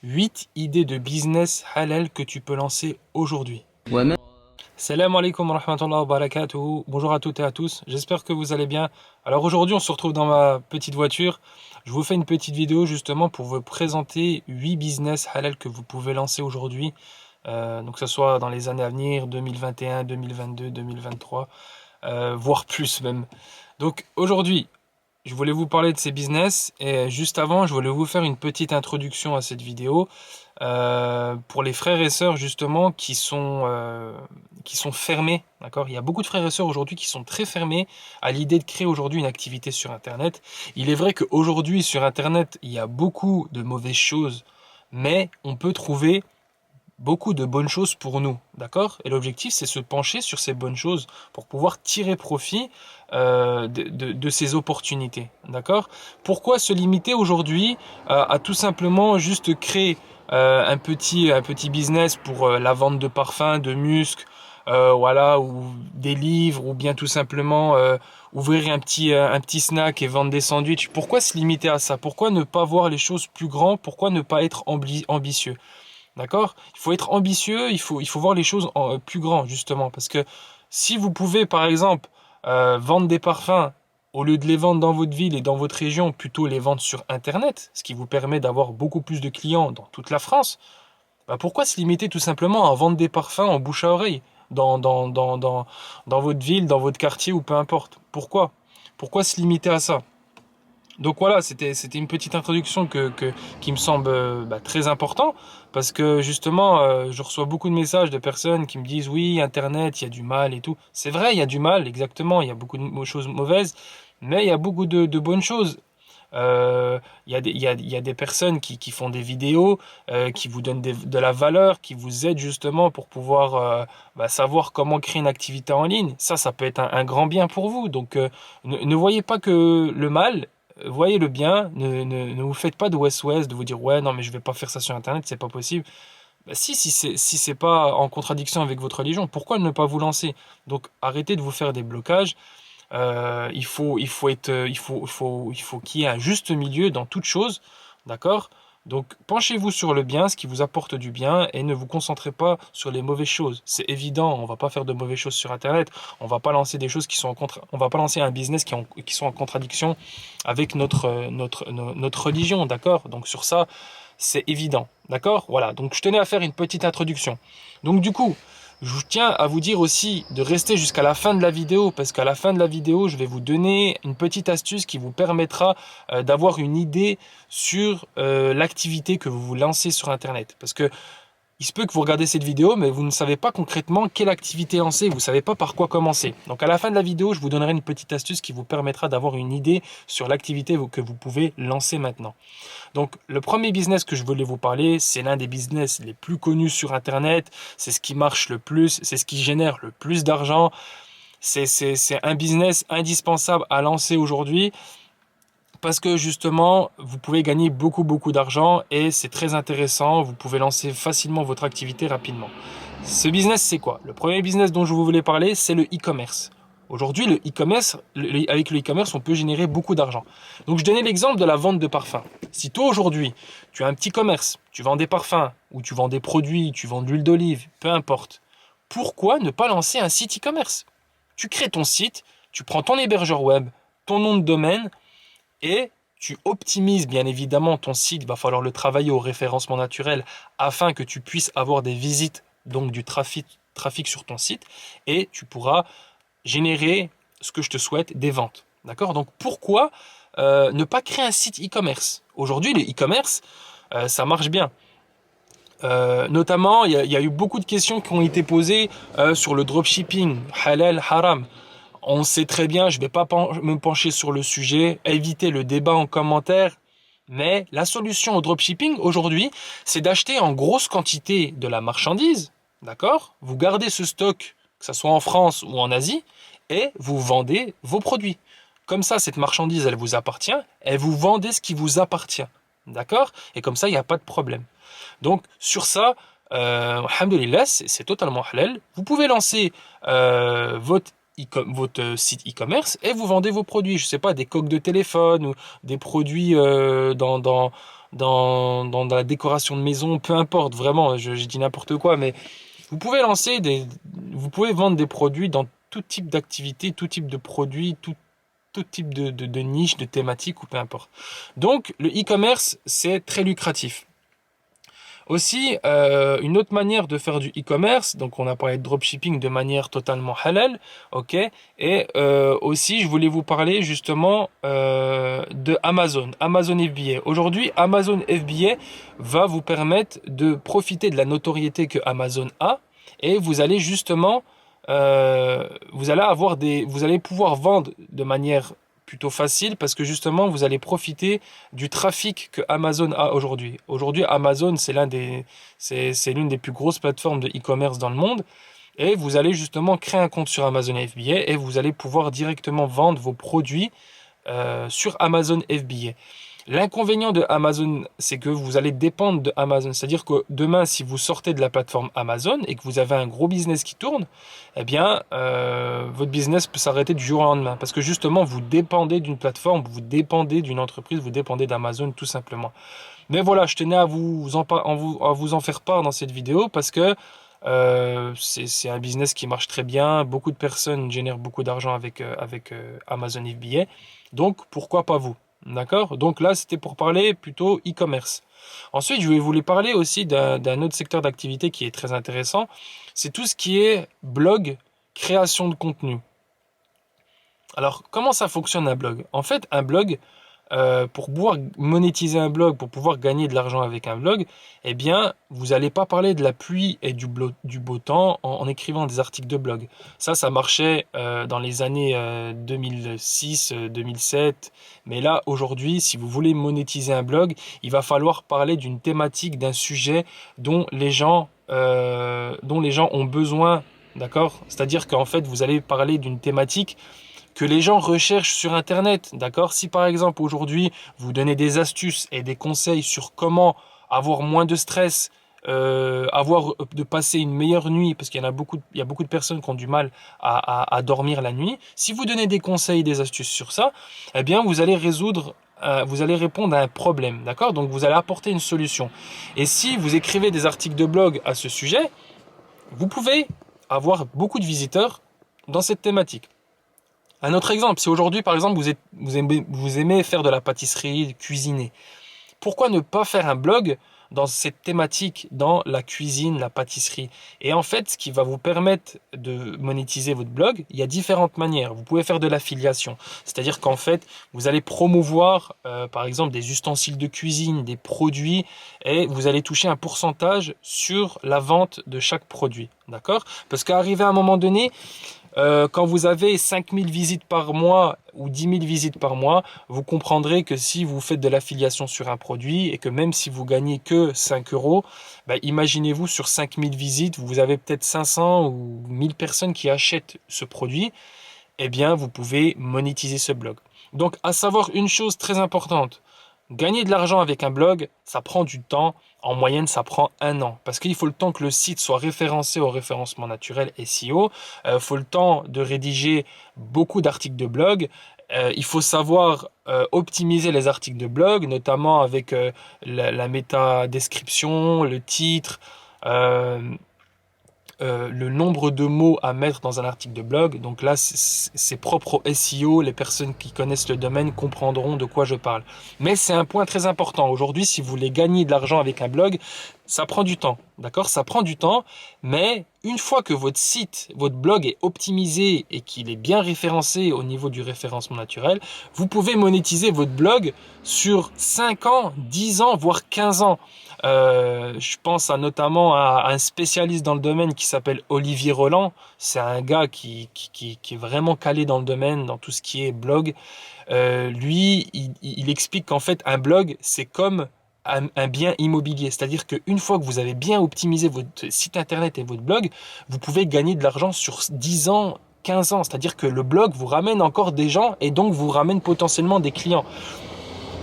8 idées de business halal que tu peux lancer aujourd'hui. Salam alaikum wa rahmatullahi wa barakatuh. Bonjour à toutes et à tous. J'espère que vous allez bien. Alors aujourd'hui, on se retrouve dans ma petite voiture. Je vous fais une petite vidéo justement pour vous présenter 8 business halal que vous pouvez lancer aujourd'hui. Donc que ce soit dans les années à venir, 2021, 2022, 2023, voire plus même. Donc aujourd'hui, je voulais vous parler de ces business et juste avant, je voulais vous faire une petite introduction à cette vidéo pour les frères et sœurs justement qui sont fermés, d'accord? Il y a beaucoup de frères et sœurs aujourd'hui qui sont très fermés à l'idée de créer aujourd'hui une activité sur Internet. Il est vrai qu'aujourd'hui sur Internet, il y a beaucoup de mauvaises choses, mais on peut trouver beaucoup de bonnes choses pour nous, d'accord? Et l'objectif, c'est se pencher sur ces bonnes choses pour pouvoir tirer profit de ces opportunités, d'accord? Pourquoi se limiter aujourd'hui à tout simplement juste créer un petit business pour la vente de parfums, de muscles, voilà, ou des livres, ou bien tout simplement ouvrir un petit snack et vendre des sandwichs? Pourquoi se limiter à ça? Pourquoi ne pas voir les choses plus grands? Pourquoi ne pas être ambitieux? D'accord? Il faut être ambitieux, il faut voir les choses en plus grand, justement. Parce que si vous pouvez, par exemple, vendre des parfums, au lieu de les vendre dans votre ville et dans votre région, plutôt les vendre sur Internet, ce qui vous permet d'avoir beaucoup plus de clients dans toute la France, bah pourquoi se limiter tout simplement à vendre des parfums en bouche à oreille dans votre ville, dans votre quartier ou peu importe? Pourquoi? Pourquoi se limiter à ça? Donc voilà, c'était une petite introduction qui me semble très important parce que justement, je reçois beaucoup de messages de personnes qui me disent oui, Internet, il y a du mal et tout. C'est vrai, il y a du mal, exactement, il y a beaucoup de choses mauvaises, mais il y a beaucoup de bonnes choses. Il y a des personnes qui font des vidéos, qui vous donnent de la valeur, qui vous aident justement pour pouvoir savoir comment créer une activité en ligne. Ça peut être un grand bien pour vous. Donc ne voyez pas que le mal, voyez le bien. Ne vous faites pas de west-west, de vous dire ouais non mais je vais pas faire ça sur Internet, c'est pas possible. Bah, si c'est pas en contradiction avec votre religion, pourquoi ne pas vous lancer? Donc arrêtez de vous faire des blocages. Il faut qu'il y ait un juste milieu dans toute chose, d'accord? Donc penchez-vous sur le bien, ce qui vous apporte du bien, et ne vous concentrez pas sur les mauvaises choses. C'est évident, on va pas faire de mauvaises choses sur Internet, on va pas lancer des choses on va pas lancer un business qui sont en contradiction avec notre religion, d'accord? Donc sur ça, c'est évident, d'accord? Voilà, donc je tenais à faire une petite introduction. Donc du coup, je tiens à vous dire aussi de rester jusqu'à la fin de la vidéo parce qu'à la fin de la vidéo, je vais vous donner une petite astuce qui vous permettra d'avoir une idée sur l'activité que vous vous lancez sur Internet. Parce que il se peut que vous regardez cette vidéo, mais vous ne savez pas concrètement quelle activité lancer, vous ne savez pas par quoi commencer. Donc à la fin de la vidéo, je vous donnerai une petite astuce qui vous permettra d'avoir une idée sur l'activité que vous pouvez lancer maintenant. Donc le premier business que je voulais vous parler, c'est l'un des business les plus connus sur Internet, c'est ce qui marche le plus, c'est ce qui génère le plus d'argent, c'est un business indispensable à lancer aujourd'hui parce que justement, vous pouvez gagner beaucoup d'argent et c'est très intéressant, vous pouvez lancer facilement votre activité rapidement. Ce business, c'est quoi? Le premier business dont je voulais parler, c'est le e-commerce. Aujourd'hui, le e-commerce, avec le e-commerce, on peut générer beaucoup d'argent. Donc, je donnais l'exemple de la vente de parfums. Si toi, aujourd'hui, tu as un petit commerce, tu vends des parfums, ou tu vends des produits, tu vends de l'huile d'olive, peu importe, pourquoi ne pas lancer un site e-commerce? Tu crées ton site, tu prends ton hébergeur web, ton nom de domaine, et tu optimises bien évidemment ton site. Il va falloir le travailler au référencement naturel afin que tu puisses avoir des visites, donc du trafic sur ton site, et tu pourras générer ce que je te souhaite, des ventes. D'accord? Donc pourquoi ne pas créer un site e-commerce? Aujourd'hui, le e-commerce, ça marche bien. Notamment, il y a eu beaucoup de questions qui ont été posées sur le dropshipping, halal, haram. On sait très bien, je ne vais pas me pencher sur le sujet, éviter le débat en commentaire, mais la solution au dropshipping aujourd'hui, c'est d'acheter en grosse quantité de la marchandise, d'accord? Vous gardez ce stock, que ce soit en France ou en Asie, et vous vendez vos produits. Comme ça, cette marchandise, elle vous appartient, et vous vendez ce qui vous appartient, d'accord? Et comme ça, il n'y a pas de problème. Donc, sur ça, alhamdoulilah, c'est totalement halal. Vous pouvez lancer votre site e-commerce et vous vendez vos produits. Je sais pas, des coques de téléphone ou des produits dans la décoration de maison, peu importe, vraiment, je dis n'importe quoi, mais vous pouvez vous pouvez vendre des produits dans tout type d'activité, tout type de produits, tout type de niche, de thématique ou peu importe. Donc, le e-commerce, c'est très lucratif. Aussi, une autre manière de faire du e-commerce, donc on a parlé de dropshipping de manière totalement halal, ok, et aussi je voulais vous parler justement de Amazon FBA. Aujourd'hui, Amazon FBA va vous permettre de profiter de la notoriété que Amazon a, et vous allez justement, vous allez pouvoir vendre de manière plutôt facile parce que justement vous allez profiter du trafic que Amazon a aujourd'hui. Aujourd'hui, Amazon, c'est l'une des plus grosses plateformes de e-commerce dans le monde. Et vous allez justement créer un compte sur Amazon FBA et vous allez pouvoir directement vendre vos produits sur Amazon FBA. L'inconvénient de Amazon, c'est que vous allez dépendre de Amazon. C'est-à-dire que demain, si vous sortez de la plateforme Amazon et que vous avez un gros business qui tourne, eh bien, votre business peut s'arrêter du jour au lendemain. Parce que justement, vous dépendez d'une plateforme, vous dépendez d'une entreprise, vous dépendez d'Amazon tout simplement. Mais voilà, je tenais à vous en faire part dans cette vidéo parce que c'est un business qui marche très bien. Beaucoup de personnes génèrent beaucoup d'argent avec Amazon FBA. Donc, pourquoi pas vous? D'accord? Donc là, c'était pour parler plutôt e-commerce. Ensuite, je vais vous parler aussi d'un autre secteur d'activité qui est très intéressant. C'est tout ce qui est blog, création de contenu. Alors, comment ça fonctionne un blog? En fait, un blog, pour pouvoir monétiser un blog, pour pouvoir gagner de l'argent avec un blog, eh bien, vous n'allez pas parler de la pluie et du beau temps en écrivant des articles de blog. Ça marchait dans les années 2006, 2007. Mais là, aujourd'hui, si vous voulez monétiser un blog, il va falloir parler d'une thématique, d'un sujet dont les gens ont besoin. D'accord? C'est-à-dire qu'en fait, vous allez parler d'une thématique que les gens recherchent sur Internet, d'accord? Si par exemple aujourd'hui vous donnez des astuces et des conseils sur comment avoir moins de stress, de passer une meilleure nuit, parce qu'il y a beaucoup de personnes qui ont du mal à dormir la nuit. Si vous donnez des conseils, des astuces sur ça, eh bien vous allez vous allez répondre à un problème, d'accord? Donc vous allez apporter une solution. Et si vous écrivez des articles de blog à ce sujet, vous pouvez avoir beaucoup de visiteurs dans cette thématique. Un autre exemple, si aujourd'hui par exemple vous aimez faire de la pâtisserie, cuisiner, pourquoi ne pas faire un blog dans cette thématique, dans la cuisine, la pâtisserie? Et en fait, ce qui va vous permettre de monétiser votre blog, il y a différentes manières. Vous pouvez faire de l'affiliation, c'est-à-dire qu'en fait, vous allez promouvoir par exemple des ustensiles de cuisine, des produits, et vous allez toucher un pourcentage sur la vente de chaque produit, d'accord? Parce qu'arrivé à un moment donné, quand vous avez 5000 visites par mois ou 10 000 visites par mois, vous comprendrez que si vous faites de l'affiliation sur un produit et que même si vous gagnez que 5 euros, imaginez-vous sur 5000 visites, vous avez peut-être 500 ou 1000 personnes qui achètent ce produit, eh bien vous pouvez monétiser ce blog. Donc à savoir une chose très importante, gagner de l'argent avec un blog, ça prend du temps. En moyenne, ça prend 1 an. Parce qu'il faut le temps que le site soit référencé au référencement naturel SEO. Il faut le temps de rédiger beaucoup d'articles de blog. Il faut savoir optimiser les articles de blog, notamment avec la méta-description, le titre, le nombre de mots à mettre dans un article de blog. Donc là, c'est propre au SEO. Les personnes qui connaissent le domaine comprendront de quoi je parle. Mais c'est un point très important. Aujourd'hui, si vous voulez gagner de l'argent avec un blog, ça prend du temps. D'accord? Ça prend du temps. Mais une fois que votre site, votre blog est optimisé et qu'il est bien référencé au niveau du référencement naturel, vous pouvez monétiser votre blog sur 5 ans, 10 ans, voire 15 ans. Je pense notamment à un spécialiste dans le domaine qui s'appelle Olivier Roland. C'est un gars qui est vraiment calé dans le domaine, dans tout ce qui est blog. Lui, il explique qu'en fait, un blog, c'est comme un bien immobilier. C'est-à-dire qu'une fois que vous avez bien optimisé votre site internet et votre blog, vous pouvez gagner de l'argent sur 10 ans, 15 ans. C'est-à-dire que le blog vous ramène encore des gens et donc vous ramène potentiellement des clients.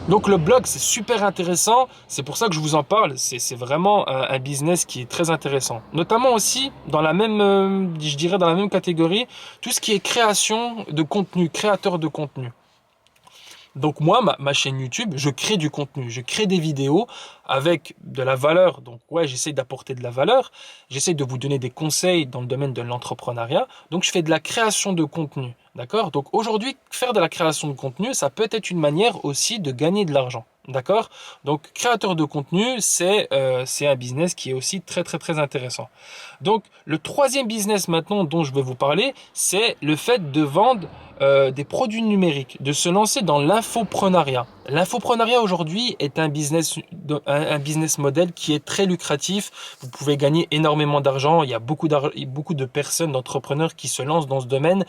Donc le blog, c'est super intéressant, c'est pour ça que je vous en parle, c'est vraiment un business qui est très intéressant. Notamment aussi, dans la même, je dirais dans la même catégorie, tout ce qui est création de contenu, créateur de contenu. Donc moi, ma chaîne YouTube, je crée du contenu, je crée des vidéos avec de la valeur. Donc ouais, j'essaie d'apporter de la valeur, j'essaie de vous donner des conseils dans le domaine de l'entrepreneuriat. Donc je fais de la création de contenu, d'accord? Donc aujourd'hui, faire de la création de contenu, ça peut être une manière aussi de gagner de l'argent, d'accord? Donc créateur de contenu, c'est un business qui est aussi très très très intéressant. Donc le troisième business maintenant dont je vais vous parler, c'est le fait de vendre des produits numériques, de se lancer dans l'infoprenariat. L'infoprenariat aujourd'hui est un business model qui est très lucratif. Vous pouvez gagner énormément d'argent. Il y a beaucoup de personnes, d'entrepreneurs qui se lancent dans ce domaine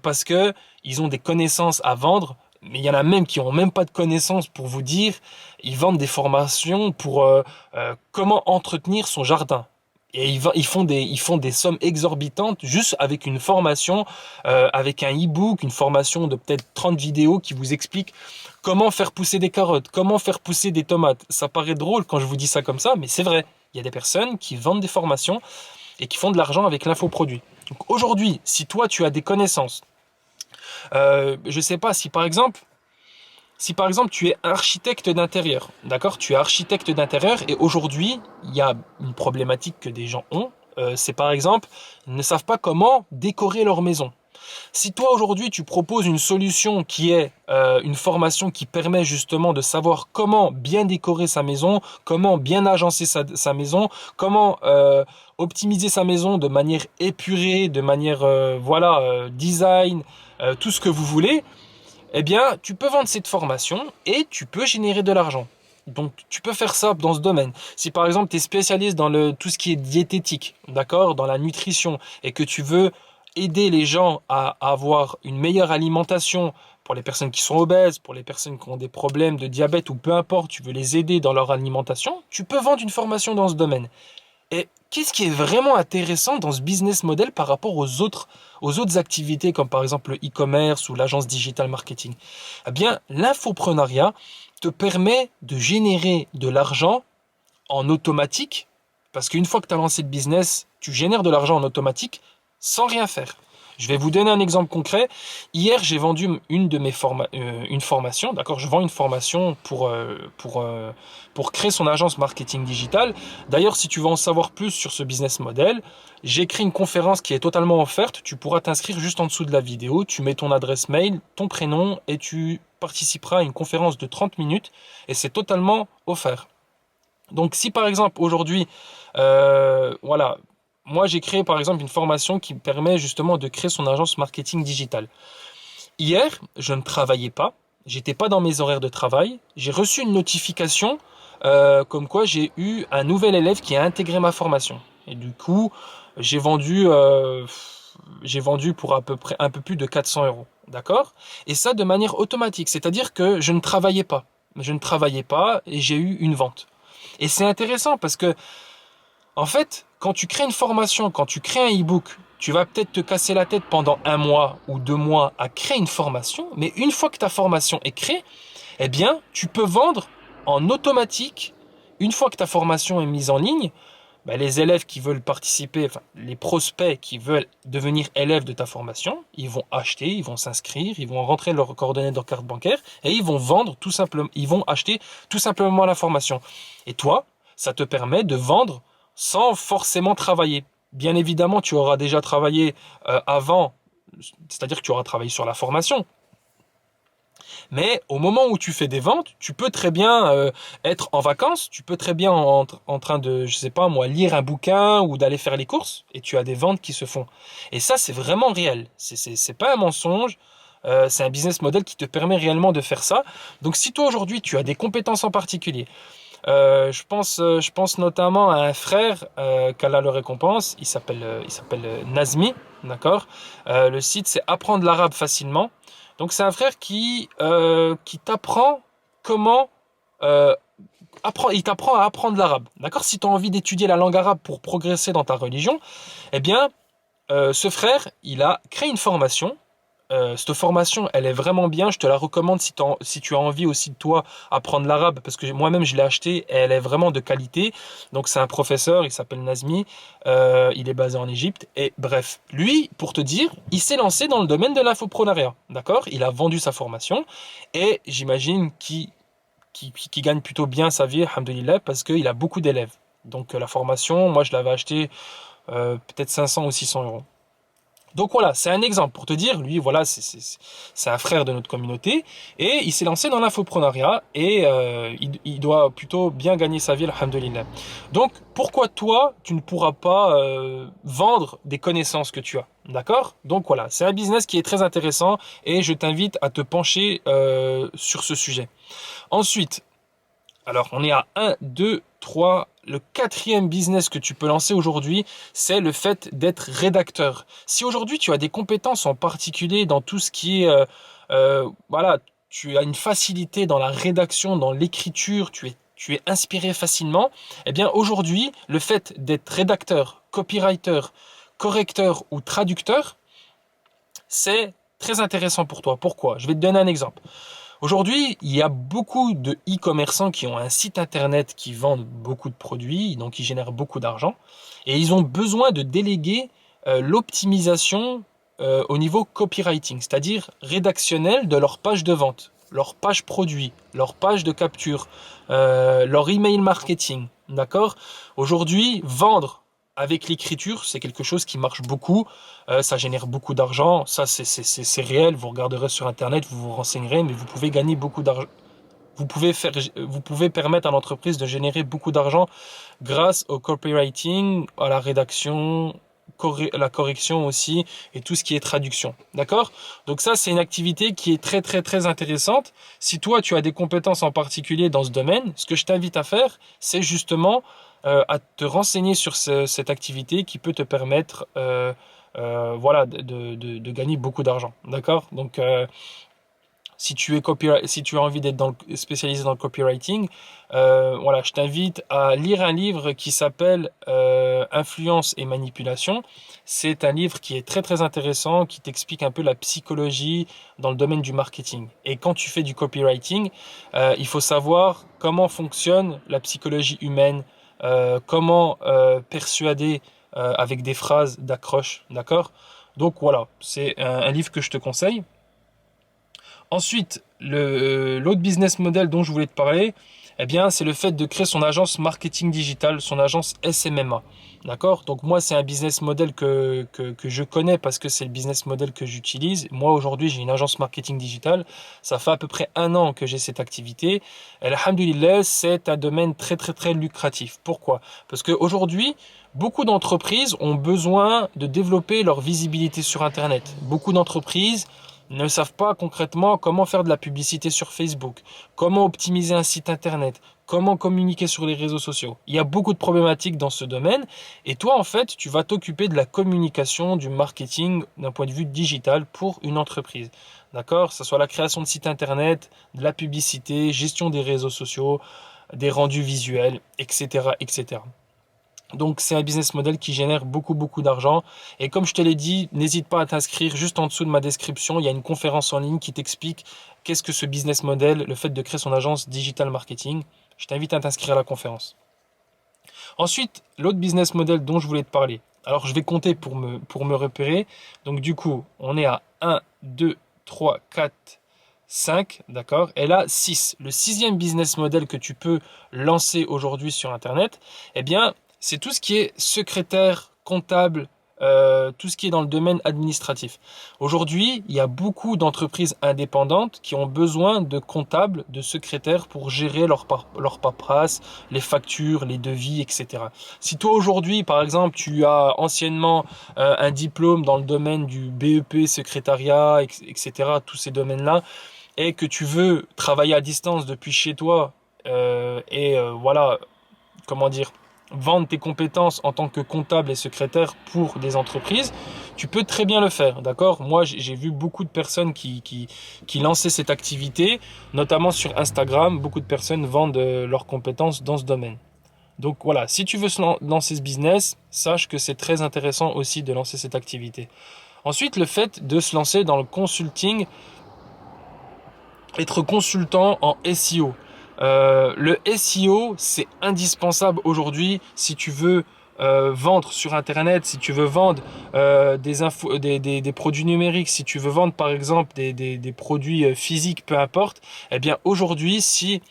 parce que ils ont des connaissances à vendre. Mais il y en a même qui ont même pas de connaissances pour vous dire. Ils vendent des formations pour comment entretenir son jardin. Et ils font des sommes exorbitantes juste avec une formation, avec un e-book, une formation de peut-être 30 vidéos qui vous explique comment faire pousser des carottes, comment faire pousser des tomates. Ça paraît drôle quand je vous dis ça comme ça, mais c'est vrai. Il y a des personnes qui vendent des formations et qui font de l'argent avec l'infoproduit. Donc aujourd'hui, si toi tu as des connaissances, je sais pas si par exemple tu es architecte d'intérieur, d'accord? Tu es architecte d'intérieur et aujourd'hui, il y a une problématique que des gens ont, c'est par exemple, ils ne savent pas comment décorer leur maison. Si toi aujourd'hui tu proposes une solution qui est une formation qui permet justement de savoir comment bien décorer sa maison, comment bien agencer sa maison, comment optimiser sa maison de manière épurée, de manière design, tout ce que vous voulez, eh bien, tu peux vendre cette formation et tu peux générer de l'argent. Donc, tu peux faire ça dans ce domaine. Si par exemple, tu es spécialiste dans tout ce qui est diététique, d'accord, dans la nutrition, et que tu veux aider les gens à avoir une meilleure alimentation pour les personnes qui sont obèses, pour les personnes qui ont des problèmes de diabète ou peu importe, tu veux les aider dans leur alimentation, tu peux vendre une formation dans ce domaine. Et qu'est-ce qui est vraiment intéressant dans ce business model par rapport aux autres activités comme par exemple le e-commerce ou l'agence digital marketing? Eh bien, l'infoprenariat te permet de générer de l'argent en automatique parce qu'une fois que tu as lancé le business, tu génères de l'argent en automatique sans rien faire. Je vais vous donner un exemple concret. Hier, j'ai vendu une formation, d'accord? Je vends une formation pour créer son agence marketing digital. D'ailleurs, si tu veux en savoir plus sur ce business model, j'ai créé une conférence qui est totalement offerte. Tu pourras t'inscrire juste en dessous de la vidéo. Tu mets ton adresse mail, ton prénom et tu participeras à une conférence de 30 minutes et c'est totalement offert. Donc, si par exemple aujourd'hui, moi, j'ai créé par exemple une formation qui permet justement de créer son agence marketing digital. Hier, je ne travaillais pas, j'étais pas dans mes horaires de travail. J'ai reçu une notification comme quoi j'ai eu un nouvel élève qui a intégré ma formation. Et du coup, j'ai vendu pour à peu près un peu plus de 400 euros. D'accord? Et ça de manière automatique, c'est-à-dire que je ne travaillais pas. Je ne travaillais pas et j'ai eu une vente. Et c'est intéressant parce que en fait, quand tu crées une formation, quand tu crées un e-book, tu vas peut-être te casser la tête pendant 1 mois ou 2 mois à créer une formation, mais une fois que ta formation est créée, eh bien, tu peux vendre en automatique. Une fois que ta formation est mise en ligne, les élèves qui veulent participer, enfin, les prospects qui veulent devenir élèves de ta formation, ils vont acheter, ils vont s'inscrire, ils vont rentrer leurs coordonnées de leur carte bancaire et ils vont vendre tout simplement, ils vont acheter tout simplement la formation. Et toi, ça te permet de vendre sans forcément travailler. Bien évidemment, tu auras déjà travaillé avant, c'est-à-dire que tu auras travaillé sur la formation. Mais au moment où tu fais des ventes, tu peux très bien être en vacances, tu peux très bien en train de, je sais pas moi, lire un bouquin ou d'aller faire les courses, et tu as des ventes qui se font. Et ça, c'est vraiment réel. C'est pas un mensonge. C'est un business model qui te permet réellement de faire ça. Donc si toi aujourd'hui tu as des compétences en particulier, je pense notamment à un frère qu'Allah le récompense. Il s'appelle Nazmi, d'accord. Le site c'est apprendre l'arabe facilement. Donc c'est un frère qui t'apprend comment il t'apprend à apprendre l'arabe, d'accord. Si tu as envie d'étudier la langue arabe pour progresser dans ta religion, eh bien ce frère il a créé une formation cette formation, elle est vraiment bien. Je te la recommande si tu as envie aussi de toi apprendre l'arabe, parce que moi-même je l'ai acheté et elle est vraiment de qualité. Donc c'est un professeur, il s'appelle Nazmi, il est basé en Égypte. Et bref, lui, pour te dire, il s'est lancé dans le domaine de l'infoprenariat. D'accord? Il a vendu sa formation et j'imagine qu'il gagne plutôt bien sa vie, alhamdoulilah, parce qu'il a beaucoup d'élèves. Donc la formation, moi je l'avais acheté peut-être 500 ou 600 euros. Donc voilà, c'est un exemple pour te dire, lui, voilà, c'est un frère de notre communauté et il s'est lancé dans l'infoprenariat et il doit plutôt bien gagner sa vie, alhamdoulilah. Donc pourquoi toi, tu ne pourras pas vendre des connaissances que tu as, d'accord? Donc voilà, c'est un business qui est très intéressant et je t'invite à te pencher sur ce sujet. Ensuite, alors, on est à 1, 2, 3. Le quatrième business que tu peux lancer aujourd'hui, c'est le fait d'être rédacteur. Si aujourd'hui tu as des compétences en particulier dans tout ce qui est, voilà, tu as une facilité dans la rédaction, dans l'écriture, tu es inspiré facilement, eh bien aujourd'hui, le fait d'être rédacteur, copywriter, correcteur ou traducteur, c'est très intéressant pour toi. Pourquoi? Je vais te donner un exemple. Aujourd'hui, il y a beaucoup de e-commerçants qui ont un site internet qui vendent beaucoup de produits, donc ils génèrent beaucoup d'argent, et ils ont besoin de déléguer l'optimisation au niveau copywriting, c'est-à-dire rédactionnel de leur page de vente, leur page produit, leur page de capture, leur email marketing. D'accord? Aujourd'hui, vendre avec l'écriture, c'est quelque chose qui marche beaucoup. Ça génère beaucoup d'argent. Ça, c'est réel. Vous regarderez sur Internet, vous vous renseignerez, mais vous pouvez gagner beaucoup d'argent. Vous pouvez permettre à l'entreprise de générer beaucoup d'argent grâce au copywriting, à la rédaction, la correction aussi, et tout ce qui est traduction. D'accord? Donc ça, c'est une activité qui est très, très, très intéressante. Si toi, tu as des compétences en particulier dans ce domaine, ce que je t'invite à faire, c'est justement à te renseigner sur cette activité qui peut te permettre voilà, de gagner beaucoup d'argent. D'accord? Donc, si tu as envie d'être spécialisé dans le copywriting, voilà, je t'invite à lire un livre qui s'appelle Influence et manipulation. C'est un livre qui est très très intéressant, qui t'explique un peu la psychologie dans le domaine du marketing. Et quand tu fais du copywriting, il faut savoir comment fonctionne la psychologie humaine, comment persuader avec des phrases d'accroche, d'accord? Donc voilà, c'est un livre que je te conseille. Ensuite, l'autre business model dont je voulais te parler, eh bien, c'est le fait de créer son agence marketing digital, son agence SMMA. D'accord? Donc moi, c'est un business model que je connais parce que c'est le business model que j'utilise. Moi, aujourd'hui, j'ai une agence marketing digital. Ça fait à peu près 1 an que j'ai cette activité. Et alhamdoulilah, c'est un domaine très, très, très lucratif. Pourquoi? Parce qu'aujourd'hui, beaucoup d'entreprises ont besoin de développer leur visibilité sur Internet. Beaucoup d'entreprises ne savent pas concrètement comment faire de la publicité sur Facebook, comment optimiser un site internet, comment communiquer sur les réseaux sociaux. Il y a beaucoup de problématiques dans ce domaine et toi en fait tu vas t'occuper de la communication, du marketing d'un point de vue digital pour une entreprise. D'accord? Que ce soit la création de sites internet, de la publicité, gestion des réseaux sociaux, des rendus visuels, etc. etc. Donc c'est un business model qui génère beaucoup beaucoup d'argent et comme je te l'ai dit, n'hésite pas à t'inscrire juste en dessous de ma description, il y a une conférence en ligne qui t'explique qu'est-ce que ce business model, le fait de créer son agence digital marketing. Je t'invite à t'inscrire à la conférence. Ensuite, l'autre business model dont je voulais te parler. Alors je vais compter pour me repérer. Donc du coup, on est à 1, 2, 3, 4, 5, d'accord? Et là, 6. Le sixième business model que tu peux lancer aujourd'hui sur Internet, eh bien, c'est tout ce qui est secrétaire, comptable, tout ce qui est dans le domaine administratif. Aujourd'hui, il y a beaucoup d'entreprises indépendantes qui ont besoin de comptables, de secrétaires pour gérer leur paperasse, les factures, les devis, etc. Si toi aujourd'hui, par exemple, tu as anciennement un diplôme dans le domaine du BEP, secrétariat, etc., tous ces domaines-là, et que tu veux travailler à distance depuis chez toi voilà, comment dire, vendre tes compétences en tant que comptable et secrétaire pour des entreprises, tu peux très bien le faire, d'accord? Moi, j'ai vu beaucoup de personnes qui lançaient cette activité, notamment sur Instagram. Beaucoup de personnes vendent leurs compétences dans ce domaine. Donc voilà, si tu veux lancer ce business, sache que c'est très intéressant aussi de lancer cette activité. Ensuite, le fait de se lancer dans le consulting, être consultant en SEO. Le SEO, c'est indispensable aujourd'hui si tu veux vendre sur Internet, si tu veux vendre des produits numériques, si tu veux vendre par exemple des produits physiques, peu importe. Eh bien aujourd'hui, si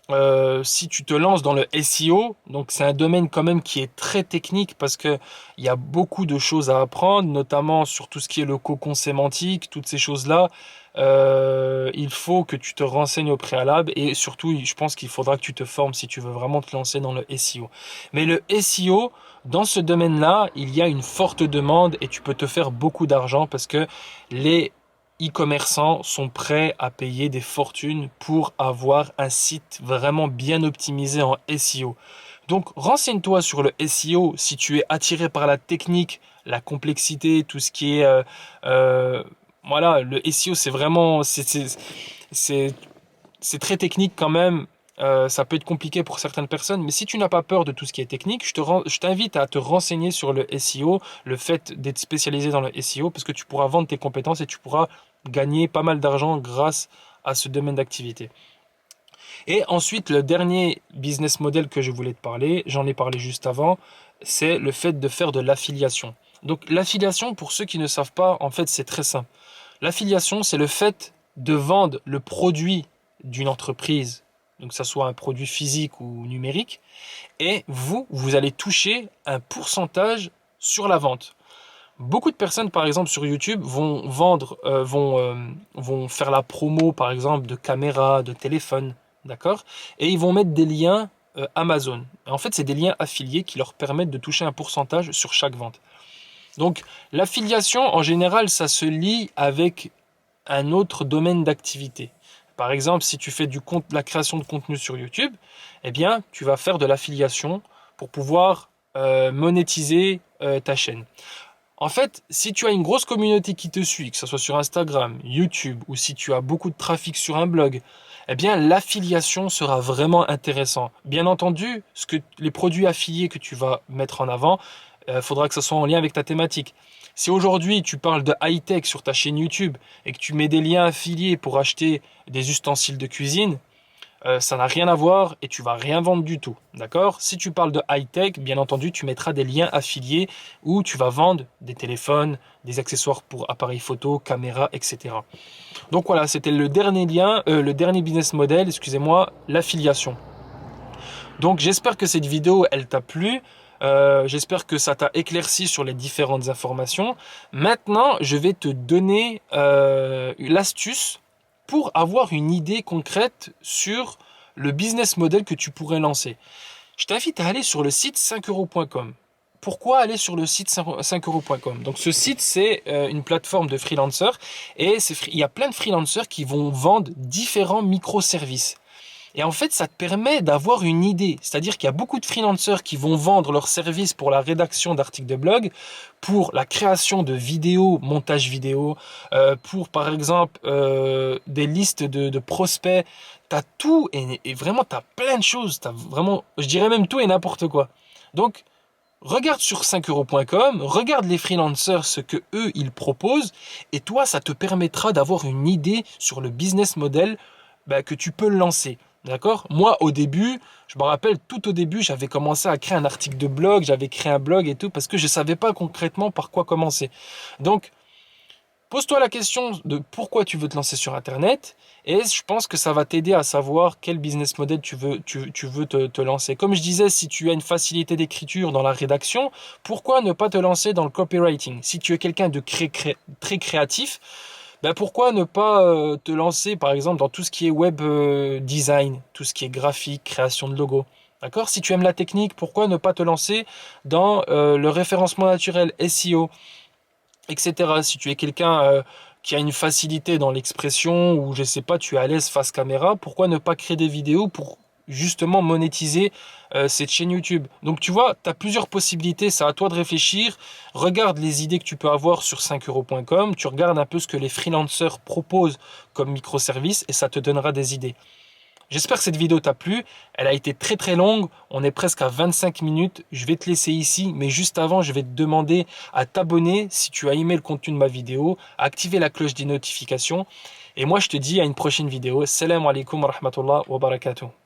tu te lances dans le SEO, donc c'est un domaine quand même qui est très technique parce que il y a beaucoup de choses à apprendre, notamment sur tout ce qui est le cocon sémantique, toutes ces choses-là. Il faut que tu te renseignes au préalable et surtout, je pense qu'il faudra que tu te formes si tu veux vraiment te lancer dans le SEO. Mais le SEO, dans ce domaine-là, il y a une forte demande et tu peux te faire beaucoup d'argent parce que les e-commerçants sont prêts à payer des fortunes pour avoir un site vraiment bien optimisé en SEO. Donc renseigne-toi sur le SEO si tu es attiré par la technique, la complexité, tout ce qui est voilà, le SEO c'est vraiment c'est très technique quand même. Ça peut être compliqué pour certaines personnes, mais si tu n'as pas peur de tout ce qui est technique, je t'invite à te renseigner sur le SEO, le fait d'être spécialisé dans le SEO, parce que tu pourras vendre tes compétences et tu pourras gagner pas mal d'argent grâce à ce domaine d'activité. Et ensuite, le dernier business model que je voulais te parler, j'en ai parlé juste avant, c'est le fait de faire de l'affiliation. Donc l'affiliation, pour ceux qui ne savent pas, en fait, c'est très simple. L'affiliation, c'est le fait de vendre le produit d'une entreprise, donc que ça soit un produit physique ou numérique, et vous allez toucher un pourcentage sur la vente. Beaucoup de personnes, par exemple, sur YouTube, vont vendre, vont faire la promo, par exemple, de caméras, de téléphones, d'accord? Et ils vont mettre des liens Amazon. Et en fait, c'est des liens affiliés qui leur permettent de toucher un pourcentage sur chaque vente. Donc, l'affiliation, en général, ça se lie avec un autre domaine d'activité. Par exemple, si tu fais de la création de contenu sur YouTube, eh bien, tu vas faire de l'affiliation pour pouvoir monétiser ta chaîne. En fait, si tu as une grosse communauté qui te suit, que ce soit sur Instagram, YouTube, ou si tu as beaucoup de trafic sur un blog, eh bien, l'affiliation sera vraiment intéressant. Bien entendu, les produits affiliés que tu vas mettre en avant, faudra que ce soit en lien avec ta thématique. Si aujourd'hui tu parles de high-tech sur ta chaîne YouTube et que tu mets des liens affiliés pour acheter des ustensiles de cuisine, ça n'a rien à voir et tu vas rien vendre du tout. D'accord? Si tu parles de high-tech, bien entendu, tu mettras des liens affiliés où tu vas vendre des téléphones, des accessoires pour appareils photo, caméras, etc. Donc voilà, c'était le dernier lien, le dernier business model, excusez-moi, l'affiliation. Donc j'espère que cette vidéo, elle t'a plu. J'espère que ça t'a éclairci sur les différentes informations. Maintenant, je vais te donner l'astuce pour avoir une idée concrète sur le business model que tu pourrais lancer. Je t'invite à aller sur le site 5euros.com. Pourquoi aller sur le site 5euros.com? Donc ce site, c'est une plateforme de freelancers et il y a plein de freelancers qui vont vendre différents microservices. Et en fait, ça te permet d'avoir une idée. C'est-à-dire qu'il y a beaucoup de freelancers qui vont vendre leurs services pour la rédaction d'articles de blog, pour la création de vidéos, montage vidéo, pour par exemple des listes de prospects. T'as tout et vraiment t'as plein de choses. T'as vraiment, je dirais même tout et n'importe quoi. Donc, regarde sur 5euros.com, regarde les freelancers, ce que eux ils proposent, et toi, ça te permettra d'avoir une idée sur le business model que tu peux lancer. D'accord? Moi, au début, je me rappelle, tout au début, j'avais commencé à créer un article de blog, j'avais créé un blog et tout, parce que je ne savais pas concrètement par quoi commencer. Donc, pose-toi la question de pourquoi tu veux te lancer sur Internet, et je pense que ça va t'aider à savoir quel business model tu veux te lancer. Comme je disais, si tu as une facilité d'écriture dans la rédaction, pourquoi ne pas te lancer dans le copywriting? Si tu es quelqu'un de très créatif, pourquoi ne pas te lancer par exemple dans tout ce qui est web design, tout ce qui est graphique, création de logos. D'accord? Si tu aimes la technique, pourquoi ne pas te lancer dans le référencement naturel, SEO, etc. Si tu es quelqu'un qui a une facilité dans l'expression ou je sais pas, tu es à l'aise face caméra, pourquoi ne pas créer des vidéos pour justement monétiser cette chaîne YouTube. Donc tu vois, tu as plusieurs possibilités, c'est à toi de réfléchir. Regarde les idées que tu peux avoir sur 5euros.com, tu regardes un peu ce que les freelancers proposent comme microservices et ça te donnera des idées. J'espère que cette vidéo t'a plu. Elle a été très longue. On est presque à 25 minutes. Je vais te laisser ici. Mais juste avant, je vais te demander à t'abonner si tu as aimé le contenu de ma vidéo, à activer la cloche des notifications. Et moi, je te dis à une prochaine vidéo. Salam alaikum wa rahmatullah wa barakatuh.